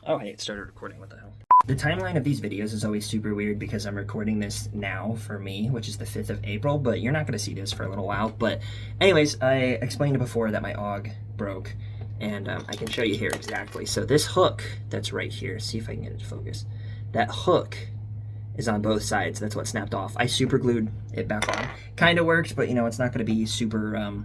Oh, hey, it started recording. What the hell? The timeline of these videos is always super weird because I'm recording this now for me, which is the 5th of April, but you're not going to see this for a little while. But anyways, I explained before that my AUG broke, and I can show you here exactly. So this hook that's right here, see if I can get it to focus. That hook is on both sides. That's what snapped off. I super glued it back on. Kind of worked, but you know, it's not going to be super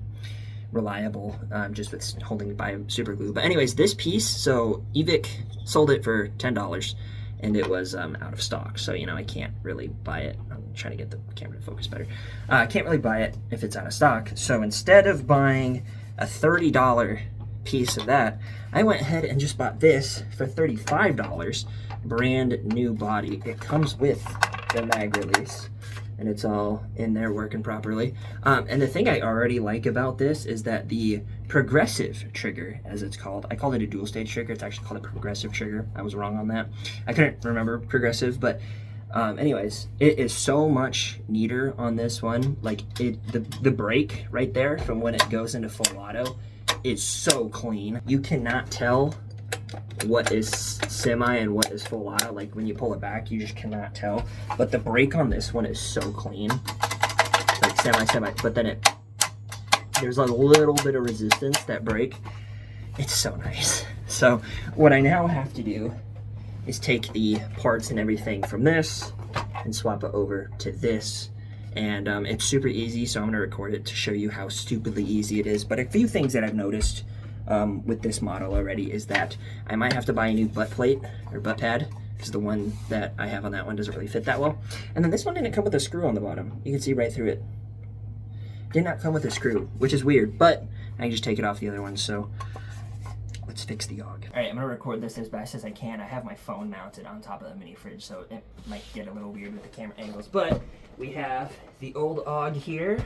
reliable just with holding by super glue. But anyways, this piece, so Evic sold it for $10 and it was out of stock, so you know, I can't really buy it. I'm trying to get the camera to focus better. I can't really buy it if it's out of stock, so instead of buying a $30 piece of that, I went ahead and just bought this for $35, brand new body. It comes with the mag release and it's all in there working properly. And the thing I already like about this is that the progressive trigger, as it's called, I called it a dual stage trigger, it's actually called a progressive trigger. I was wrong on that. I couldn't remember progressive, but anyways, it is so much neater on this one. Like the brake right there from when it goes into full auto is so clean. You cannot tell what is semi and what is full auto. Like when you pull it back, you just cannot tell. But the brake on this one is so clean, like semi, but then there's a little bit of resistance, that brake. It's so nice. So what I now have to do is take the parts and everything from this and swap it over to this. And it's super easy, so I'm gonna record it to show you how stupidly easy it is. But a few things that I've noticed with this model already is that I might have to buy a new butt plate or butt pad because the one that I have on that one doesn't really fit that well. And then this one didn't come with a screw on the bottom. You can see right through it. Did not come with a screw, which is weird, but I can just take it off the other one. So let's fix the AUG. All right, I'm gonna record this as best as I can. I have my phone mounted on top of the mini fridge, so it might get a little weird with the camera angles, but we have the old AUG here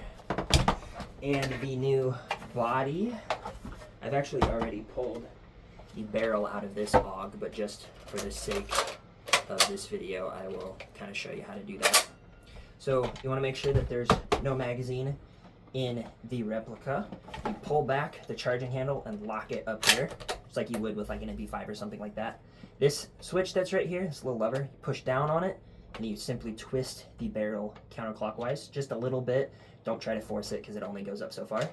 and the new body. I've actually already pulled the barrel out of this AUG, but just for the sake of this video, I will kind of show you how to do that. So you want to make sure that there's no magazine in the replica. You pull back the charging handle and lock it up here, just like you would with like an MP5 or something like that. This switch that's right here, this little lever, you push down on it, and you simply twist the barrel counterclockwise, just a little bit. Don't try to force it because it only goes up so far.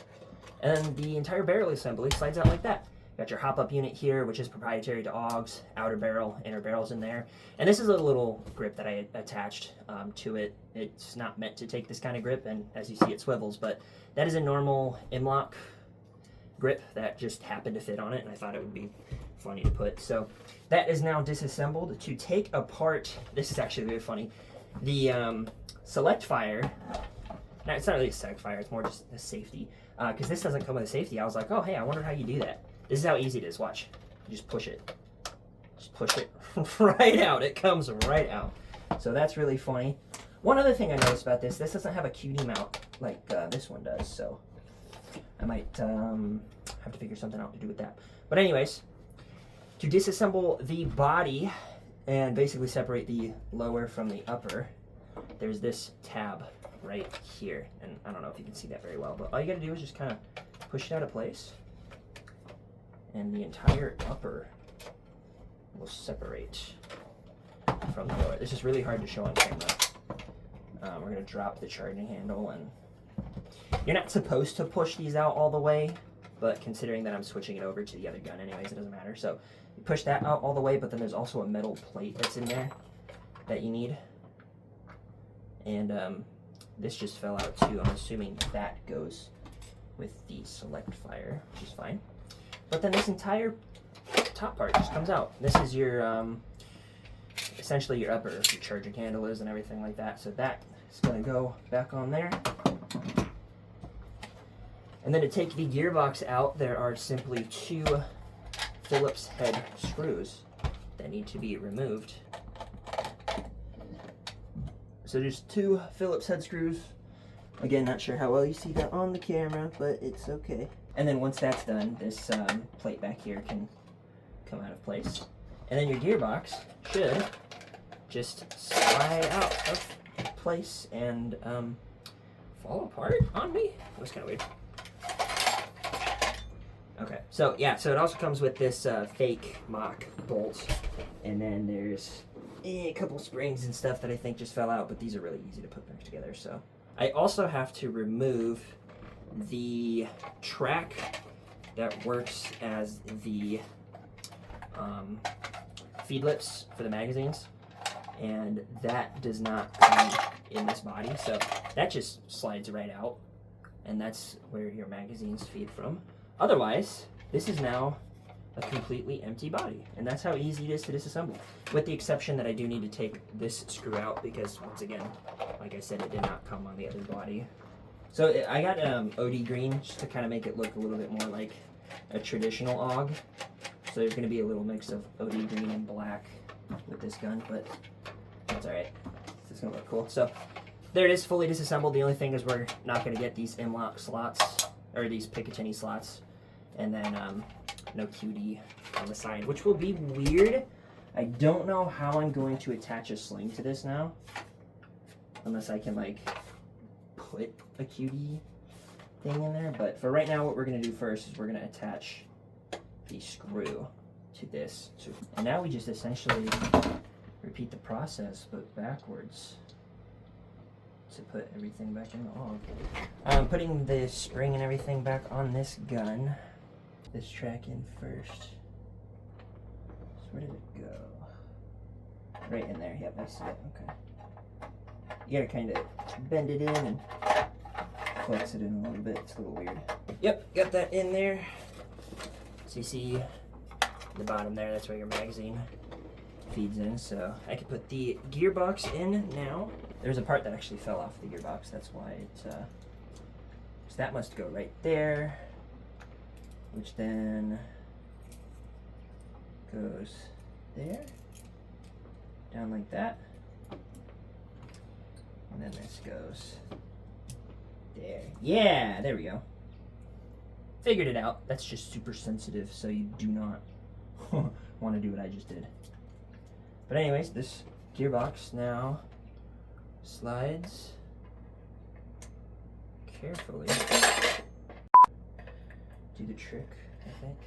And then the entire barrel assembly slides out like that. You got your hop-up unit here, which is proprietary to AUGs, outer barrel, inner barrel's in there. And this is a little grip that I attached to it. It's not meant to take this kind of grip, and as you see, it swivels, but that is a normal M-lock grip that just happened to fit on it, and I thought it would be funny to put. So that is now disassembled. To take apart, this is actually really funny, the select fire. Now, it's not really a select fire, it's more just a safety. Because this doesn't come with a safety. I was like, oh, hey, I wonder how you do that. This is how easy it is. Watch. You just push it. Just push it right out. It comes right out. So that's really funny. One other thing I noticed about this doesn't have a QD mount like this one does. So I might have to figure something out to do with that. But anyways, to disassemble the body and basically separate the lower from the upper, there's this tab right here, and I don't know if you can see that very well, but all you gotta do is just kind of push it out of place and the entire upper will separate from the lower. This is really hard to show on camera. We're gonna drop the charging handle, and you're not supposed to push these out all the way, but considering that I'm switching it over to the other gun anyways, it doesn't matter. So you push that out all the way, but then there's also a metal plate that's in there that you need, and this just fell out too. I'm assuming that goes with the select fire, which is fine. But then this entire top part just comes out. This is your, essentially your upper, your charging handle is and everything like that. So that is gonna go back on there. And then to take the gearbox out, there are simply 2 Phillips head screws that need to be removed. So just 2 Phillips head screws. Again, not sure how well you see that on the camera, but it's okay. And then once that's done, this plate back here can come out of place. And then your gearbox should just slide out of place and fall apart on me. That was kind of weird. Okay, so yeah, so it also comes with this fake mock bolt, and then there's a couple springs and stuff that I think just fell out, but these are really easy to put back together. So I also have to remove the track that works as the feed lips for the magazines, and that does not come in this body, so that just slides right out, and that's where your magazines feed from. Otherwise, this is now a completely empty body, and that's how easy it is to disassemble, with the exception that I do need to take this screw out because, once again, like I said, it did not come on the other body. So I got OD green just to kind of make it look a little bit more like a traditional AUG. So there's going to be a little mix of OD green and black with this gun, but that's all right. It's going to look cool. So there it is, fully disassembled. The only thing is we're not going to get these M-lock slots, or these Picatinny slots, and then no QD on the side, which will be weird. I don't know how I'm going to attach a sling to this now, unless I can like put a QD thing in there. But for right now, what we're going to do first is we're going to attach the screw to this. And now we just essentially repeat the process, but backwards, to put everything back in the AUG. Putting the spring and everything back on this gun. This track in first. So where did it go? Right in there. Yep, I see it. Okay. You gotta kind of bend it in and flex it in a little bit. It's a little weird. Yep, got that in there. So you see the bottom there, that's where your magazine feeds in. So I can put the gearbox in now. There's a part that actually fell off the gearbox. That's why it, so that must go right there, which then goes there, down like that. And then this goes there. Yeah, there we go. Figured it out. That's just super sensitive, so you do not want to do what I just did. But anyways, this gearbox now slides carefully. Do the trick, I think.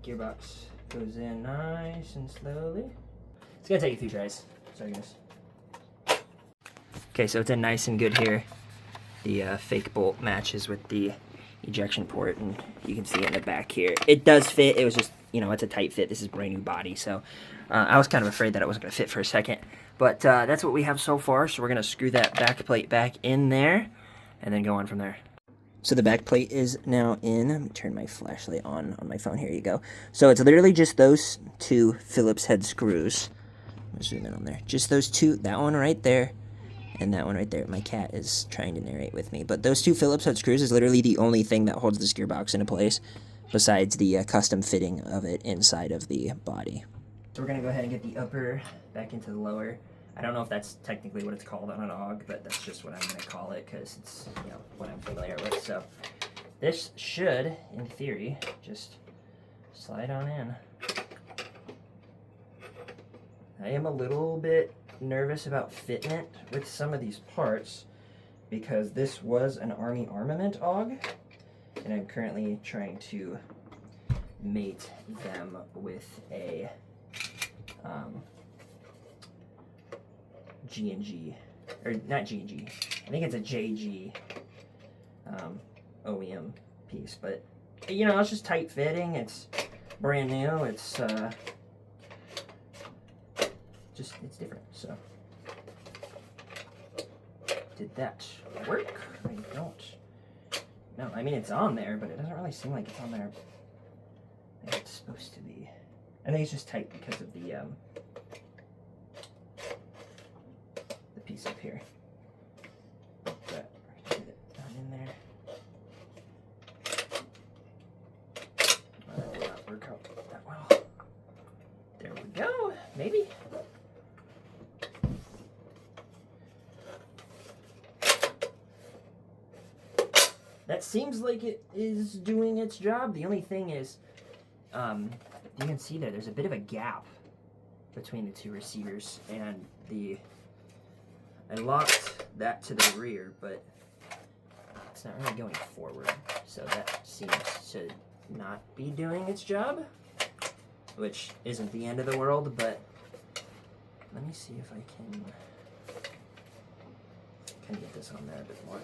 Gearbox goes in nice and slowly. It's gonna take a few tries. Sorry guys. Okay, so it's in nice and good here. The fake bolt matches with the ejection port, and you can see it in the back here. It does fit. It was just, you know, it's a tight fit. This is a brand new body, so I was kind of afraid that it wasn't going to fit for a second. But that's what we have so far, so we're going to screw that back plate back in there and then go on from there. So the back plate is now in. Let me turn my flashlight on my phone. Here you go. So it's literally just those two Phillips head screws. I'll zoom in on there. Just those two, that one right there, and that one right there. My cat is trying to narrate with me. But those two Phillips head screws is literally the only thing that holds this gearbox into place, besides the custom fitting of it inside of the body. So we're going to go ahead and get the upper back into the lower. I don't know if that's technically what it's called on an AUG, but that's just what I'm going to call it because it's, you know, what I'm familiar with. So this should, in theory, just slide on in. I am a little bit nervous about fitting it with some of these parts because this was an Army armament AUG, and I'm currently trying to mate them with a G&G, or not G&G, I think it's a JG OEM piece, but you know, it's just tight fitting, it's brand new, it's just, it's different, so. Did that work? I don't. No, I mean, it's on there, but it doesn't really seem like it's on there. I think it's supposed to be. I think it's just tight because of the piece up here. But get it down in there. That will not work out that well. There we go. Maybe. That seems like it is doing its job. The only thing is, you can see there's a bit of a gap between the two receivers, and I locked that to the rear, but it's not really going forward, so that seems to not be doing its job, which isn't the end of the world, but let me see if I can get this on there a bit more.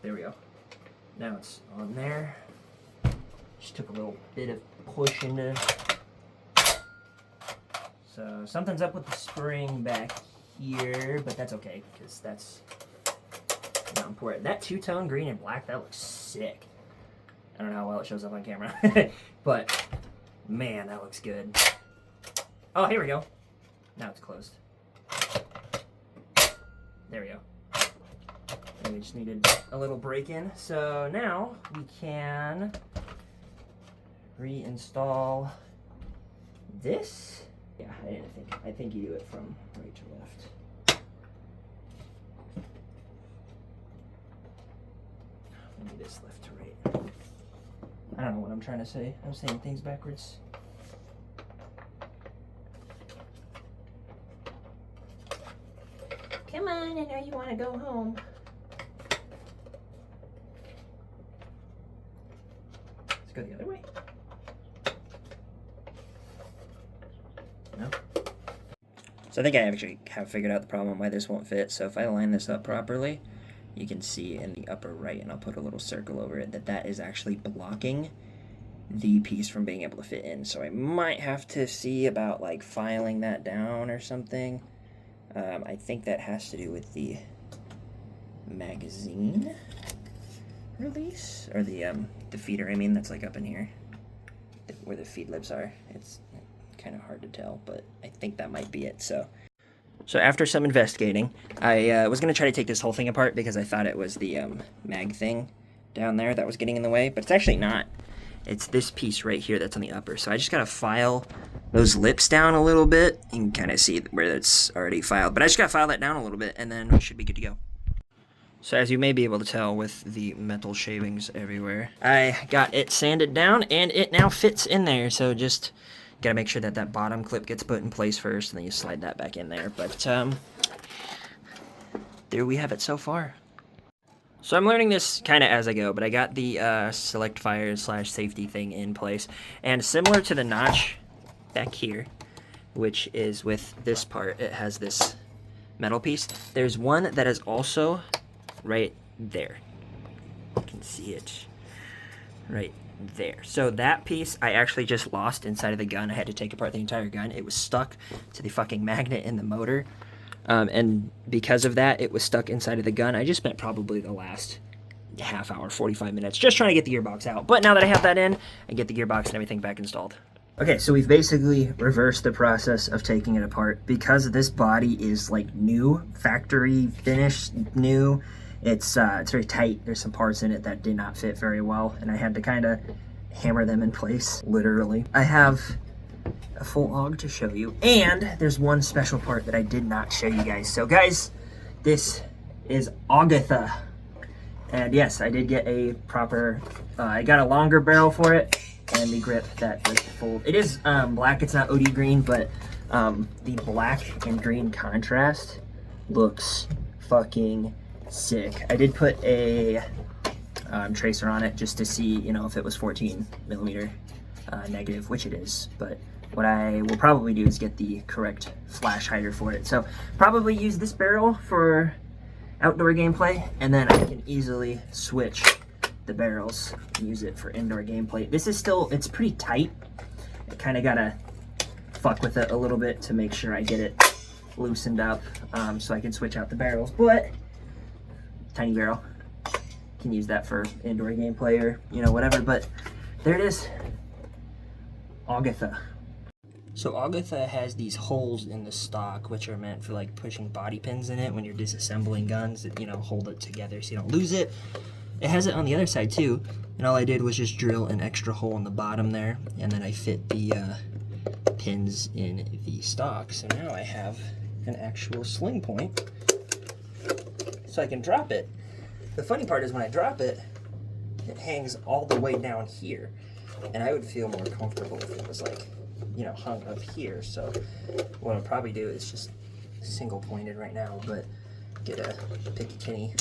There we go. Now it's on there. Just took a little bit of push into. So something's up with the spring back here, but that's okay because that's not important. That two-tone green and black, that looks sick. I don't know how well it shows up on camera, but man, that looks good. Oh, here we go. Now it's closed. There we go. And we just needed a little break in. So now we can reinstall this. Yeah, I think you do it from right to left. Maybe this left to right. I don't know what I'm trying to say. I'm saying things backwards. Come on, I know you want to go home. Let's go the other way. No? So I think I actually have figured out the problem why this won't fit. So if I line this up properly, you can see in the upper right, and I'll put a little circle over it, that is actually blocking the piece from being able to fit in. So I might have to see about like filing that down or something. I think that has to do with the magazine release, or the feeder, I mean, that's like up in here, where the feed lips are. It's kind of hard to tell, but I think that might be it. So after some investigating, I was going to try to take this whole thing apart because I thought it was the mag thing down there that was getting in the way, but it's actually not. It's this piece right here that's on the upper. So I just got to file those lips down a little bit. You can kind of see where it's already filed, but I just got to file that down a little bit, and then we should be good to go. So as you may be able to tell with the metal shavings everywhere, I got it sanded down, and it now fits in there. So just got to make sure that that bottom clip gets put in place first, and then you slide that back in there. But there we have it so far. So I'm learning this kind of as I go, but I got the select fire / safety thing in place. And similar to the notch back here, which is with this part, it has this metal piece. There's one that is also right there. You can see it right there. So that piece I actually just lost inside of the gun. I had to take apart the entire gun. It was stuck to the fucking magnet in the motor. And because of that, it was stuck inside of the gun. I just spent probably the last half hour, 45 minutes, just trying to get the gearbox out. But now that I have that in, I get the gearbox and everything back installed. Okay, so we've basically reversed the process of taking it apart. Because this body is like new, factory finished, new, it's very tight. There's some parts in it that did not fit very well, and I had to kind of hammer them in place, literally. I have a full AUG to show you, and there's one special part that I did not show you guys. So guys, this is Agatha, and yes, I did get a proper I got a longer barrel for it, and the grip that was full. It is black, it's not OD green, but the black and green contrast looks fucking sick. I did put a tracer on it just to see, you know, if it was 14 millimeter negative, which it is, but what I will probably do is get the correct flash hider for it. So probably use this barrel for outdoor gameplay, and then I can easily switch the barrels and use it for indoor gameplay. This is still, it's pretty tight. I kind of gotta fuck with it a little bit to make sure I get it loosened up, so I can switch out the barrels, but tiny barrel. Can use that for indoor gameplay or, you know, whatever, but there it is. Agatha. So Agatha has these holes in the stock, which are meant for like pushing body pins in it when you're disassembling guns that, you know, hold it together so you don't lose it. It has it on the other side too, and all I did was just drill an extra hole in the bottom there, and then I fit the pins in the stock. So now I have an actual sling point, so I can drop it. The funny part is when I drop it, it hangs all the way down here, and I would feel more comfortable if it was like, you know, hung up here. So what I'll probably do is just single pointed right now, but get a Picatinny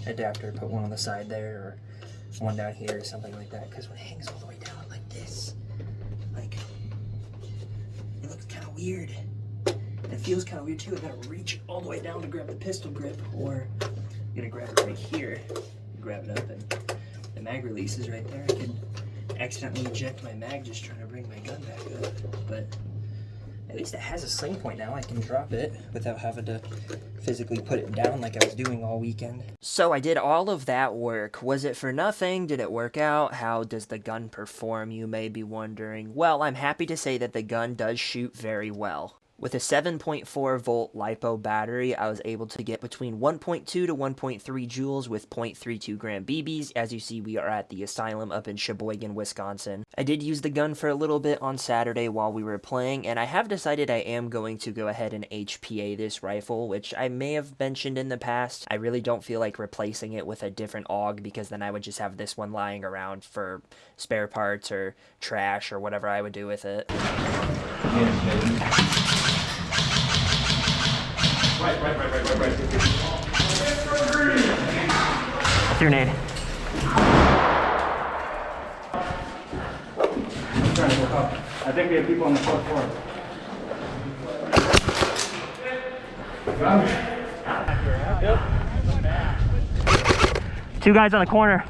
adapter, put one on the side there, or one down here, or something like that. Because when it hangs all the way down like this, like, it looks kind of weird. It feels kind of weird too. I gotta reach all the way down to grab the pistol grip, or I'm gonna grab it right here, grab it up, and the mag release is right there. I could accidentally eject my mag just trying to bring my gun back up, but at least it has a sling point now. I can drop it without having to physically put it down like I was doing all weekend. So I did all of that work. Was it for nothing? Did it work out? How does the gun perform, you may be wondering? Well, I'm happy to say that the gun does shoot very well. With a 7.4 volt LiPo battery, I was able to get between 1.2 to 1.3 joules with 0.32 gram BBs. As you see, we are at the Asylum up in Sheboygan, Wisconsin. I did use the gun for a little bit on Saturday while we were playing, and I have decided I am going to go ahead and HPA this rifle, which I may have mentioned in the past. I really don't feel like replacing it with a different AUG, because then I would just have this one lying around for spare parts or trash or whatever I would do with it. Right. That's your nade. Trying to look up. I think we have people on the fourth floor. Yep. Two guys on the corner.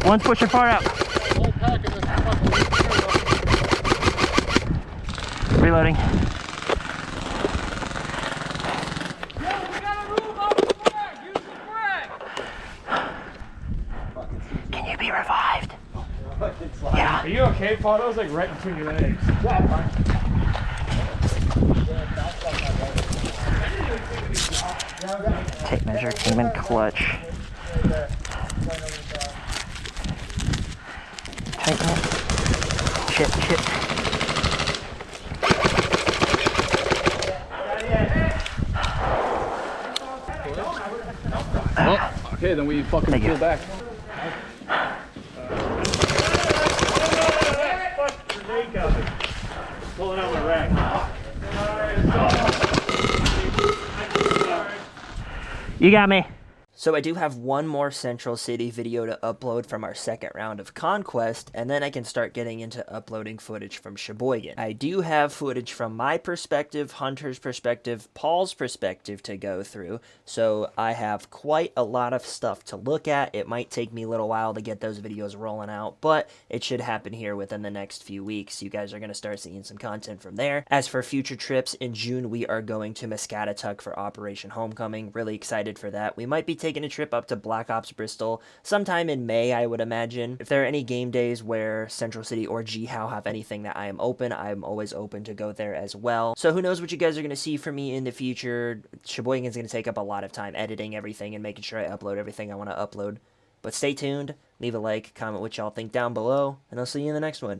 One's pushing far out. Reloading. Can you be revived? Yeah. Are you okay, Paul? That was like right between your legs. Yeah, fine. Tape measure came in clutch. Tighten it. Shit. Oh, okay, then we fucking peel back. Pulling out my rack. You got me. So I do have one more Central City video to upload from our second round of Conquest, and then I can start getting into uploading footage from Sheboygan. I do have footage from my perspective, Hunter's perspective, Paul's perspective to go through, so I have quite a lot of stuff to look at. It might take me a little while to get those videos rolling out, but it should happen here within the next few weeks. You guys are going to start seeing some content from there. As for future trips, in June we are going to Muscatatuck for Operation Homecoming. Really excited for that. We might be taking a trip up to Black Ops Bristol sometime in May, I would imagine. If there are any game days where Central City or GHOW have anything that I am open, I'm always open to go there as well. So who knows what you guys are going to see from me in the future. Sheboygan's going to take up a lot of time editing everything and making sure I upload everything I want to upload. But stay tuned, leave a like, comment what y'all think down below, and I'll see you in the next one.